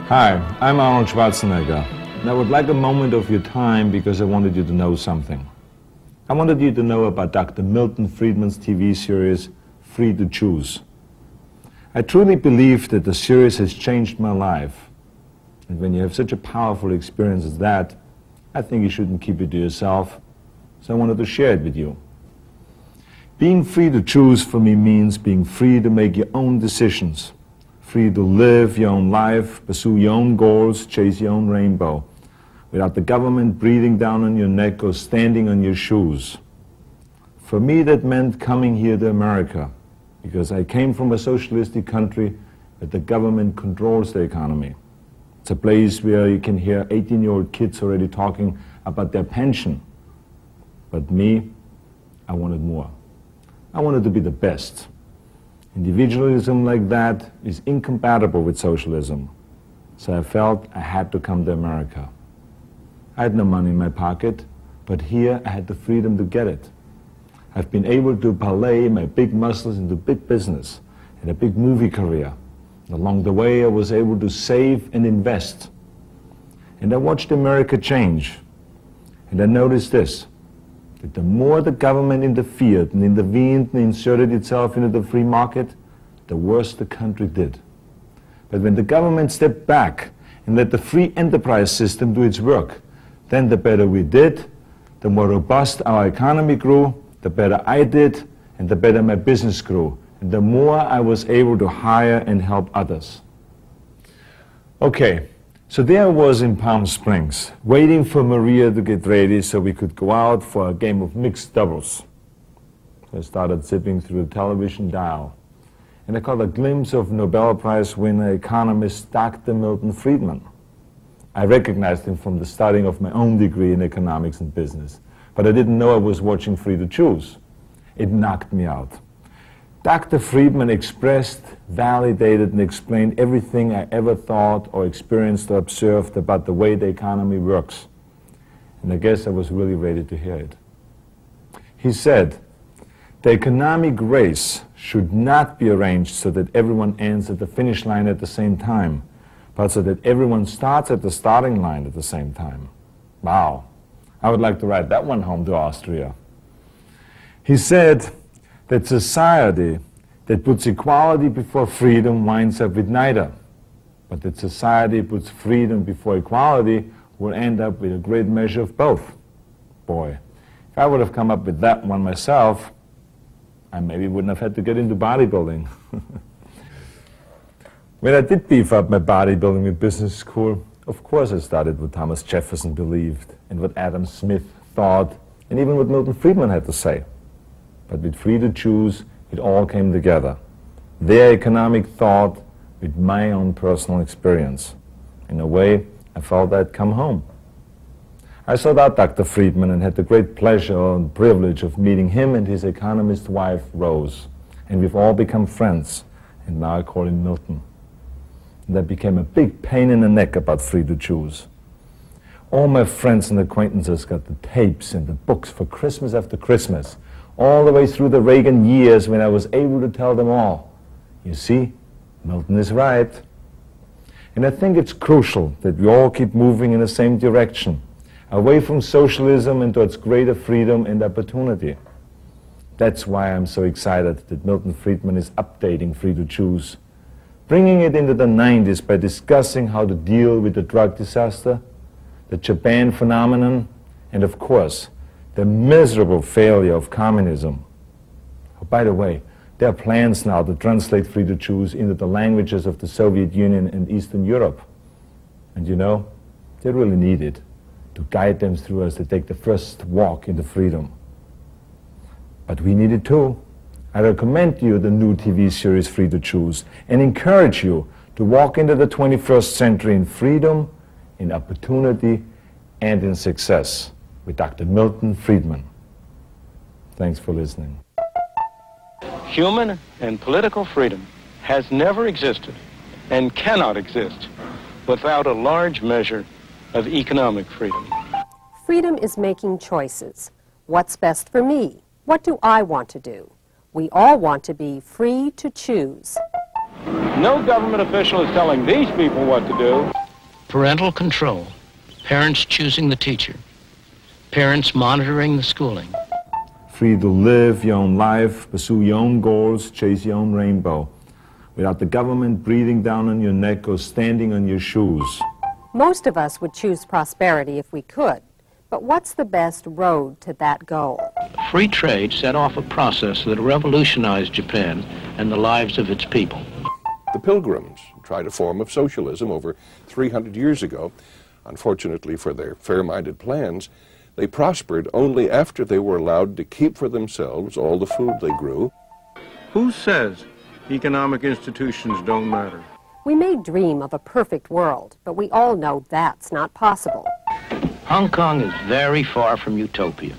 Hi, I'm Arnold Schwarzenegger, and I would like a moment of your time because I wanted you to know something. I wanted you to know about Dr. Milton Friedman's TV series, Free to Choose. I truly believe that the series has changed my life. And when you have such a powerful experience as that, I think you shouldn't keep it to yourself. So I wanted to share it with you. Being free to choose for me means being free to make your own decisions. Free to live your own life, pursue your own goals, chase your own rainbow, without the government breathing down on your neck or standing on your shoes. For me, that meant coming here to America, because I came from a socialistic country where the government controls the economy. It's a place where you can hear 18-year-old kids already talking about their pension. But me, I wanted more. I wanted to be the best. Individualism like that is incompatible with socialism. So I felt I had to come to America. I had no money in my pocket, but here I had the freedom to get it. I've been able to parlay my big muscles into big business and a big movie career. And along the way, I was able to save and invest. And I watched America change. And I noticed this, that the more the government interfered and intervened and inserted itself into the free market, the worse the country did. But when the government stepped back and let the free enterprise system do its work, then the better we did, the more robust our economy grew, the better I did, and the better my business grew, and the more I was able to hire and help others. Okay. So there I was in Palm Springs, waiting for Maria to get ready so we could go out for a game of mixed doubles. I started zipping through the television dial, and I caught a glimpse of Nobel Prize winner economist Dr. Milton Friedman. I recognized him from the studying of my own degree in economics and business, but I didn't know I was watching Free to Choose. It knocked me out. Dr. Friedman expressed, validated, and explained everything I ever thought or experienced or observed about the way the economy works. And I guess I was really ready to hear it. He said, the economic race should not be arranged so that everyone ends at the finish line at the same time, but so that everyone starts at the starting line at the same time. Wow. I would like to write that one home to Austria. He said, that society that puts equality before freedom winds up with neither. But that society puts freedom before equality will end up with a great measure of both. Boy, if I would have come up with that one myself, I maybe wouldn't have had to get into bodybuilding. When I did beef up my bodybuilding in business school, of course I started what Thomas Jefferson believed, and what Adam Smith thought, and even what Milton Friedman had to say. But with Free to Choose, it all came together. Their economic thought with my own personal experience. In a way, I felt I'd come home. I sought out Dr. Friedman and had the great pleasure and privilege of meeting him and his economist wife, Rose. And we've all become friends, and now I call him Milton. And that became a big pain in the neck about Free to Choose. All my friends and acquaintances got the tapes and the books for Christmas after Christmas, all the way through the Reagan years when I was able to tell them all, you see, Milton is right. And I think it's crucial that we all keep moving in the same direction, away from socialism and towards greater freedom and opportunity. That's why I'm so excited that Milton Friedman is updating Free to Choose, bringing it into the 90s by discussing how to deal with the drug disaster, the Japan phenomenon, and of course, the miserable failure of communism. Oh, by the way, there are plans now to translate Free to Choose into the languages of the Soviet Union and Eastern Europe. And you know, they really need it to guide them through as they take the first walk into freedom. But we need it too. I recommend you the new TV series Free to Choose and encourage you to walk into the 21st century in freedom, in opportunity, and in success. With Dr. Milton Friedman. Thanks for listening. Human and political freedom has never existed and cannot exist without a large measure of economic freedom. Freedom is making choices. What's best for me? What do I want to do? We all want to be free to choose. No government official is telling these people what to do. Parental control, parents choosing the teacher, parents monitoring the schooling. Free to live your own life, pursue your own goals, chase your own rainbow, without the government breathing down on your neck or standing on your shoes. Most of us would choose prosperity if we could, but what's the best road to that goal? Free trade set off a process that revolutionized Japan and the lives of its people. The Pilgrims tried a form of socialism over 300 years ago. Unfortunately for their fair-minded plans, they prospered only after they were allowed to keep for themselves all the food they grew. Who says economic institutions don't matter? We may dream of a perfect world, but we all know that's not possible. Hong Kong is very far from utopia.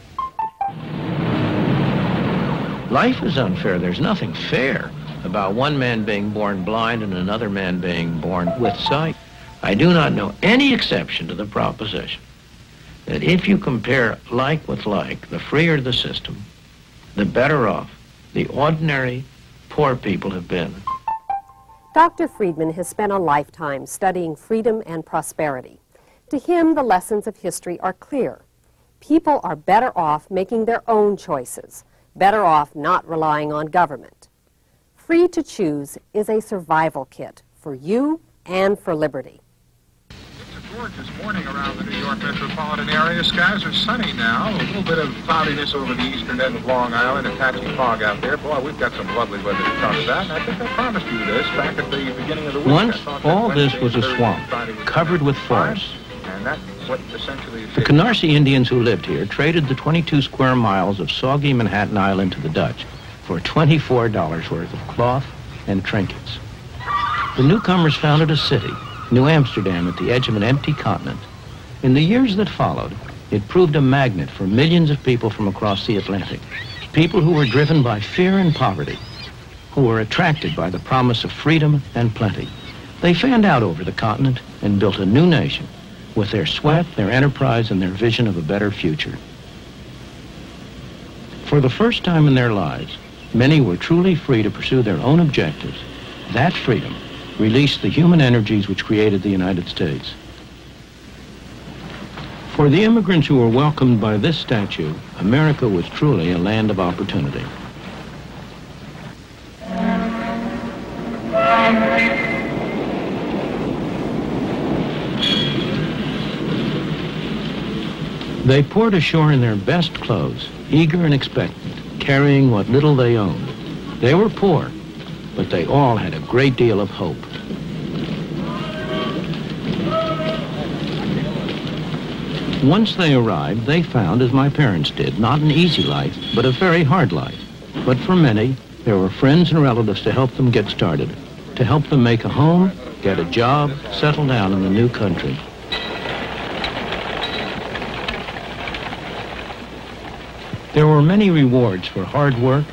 Life is unfair. There's nothing fair about one man being born blind and another man being born with sight. I do not know any exception to the proposition that if you compare like with like, the freer the system, the better off the ordinary poor people have been. Dr. Friedman has spent a lifetime studying freedom and prosperity. To him, the lessons of history are clear. People are better off making their own choices, better off not relying on government. Free to choose is a survival kit for you and for liberty. It's a gorgeous morning around the New York metropolitan area. Skies are sunny now. A little bit of cloudiness over the eastern end of Long Island, a patchy fog out there. Boy, we've got some lovely weather to come to that. And I think I promised you this back at the beginning of the week. Once, all this was a swamp, covered with forests. And that's what essentially The Canarsie Indians who lived here traded the 22 square miles of soggy Manhattan Island to the Dutch for $24 worth of cloth and trinkets. The newcomers founded a city, New Amsterdam, at the edge of an empty continent. In the years that followed, it proved a magnet for millions of people from across the Atlantic, people who were driven by fear and poverty, who were attracted by the promise of freedom and plenty. They fanned out over the continent and built a new nation with their sweat, their enterprise, and their vision of a better future. For the first time in their lives, many were truly free to pursue their own objectives. That freedom released the human energies which created the United States. For the immigrants who were welcomed by this statue, America was truly a land of opportunity. They poured ashore in their best clothes, eager and expectant, carrying what little they owned. They were poor, but they all had a great deal of hope. Once they arrived, they found, as my parents did, not an easy life, but a very hard life. But for many, there were friends and relatives to help them get started, to help them make a home, get a job, settle down in the new country. There were many rewards for hard work,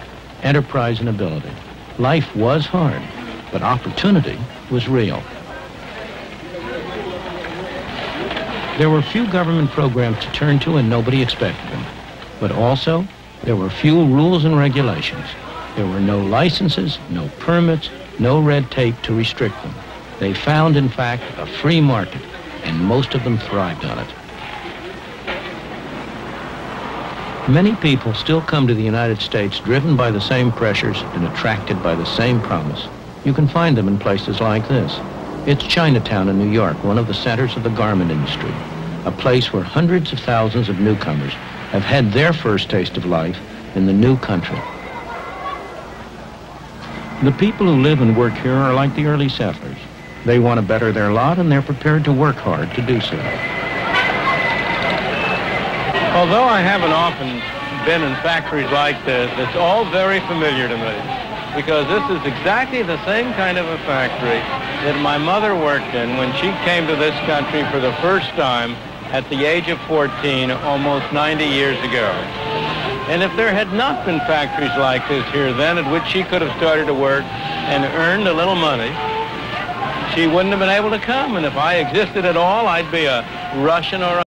enterprise, and ability. Life was hard, but opportunity was real. There were few government programs to turn to and nobody expected them. But also, there were few rules and regulations. There were no licenses, no permits, no red tape to restrict them. They found, in fact, a free market, and most of them thrived on it. Many people still come to the United States driven by the same pressures and attracted by the same promise. You can find them in places like this. It's Chinatown in New York, one of the centers of the garment industry, a place where hundreds of thousands of newcomers have had their first taste of life in the new country. The people who live and work here are like the early settlers. They want to better their lot, and they're prepared to work hard to do so. Although I haven't often been in factories like this, it's all very familiar to me, because this is exactly the same kind of a factory that my mother worked in when she came to this country for the first time at the age of 14, almost 90 years ago. And if there had not been factories like this here then, at which she could have started to work and earned a little money, she wouldn't have been able to come. And if I existed at all, I'd be a Russian or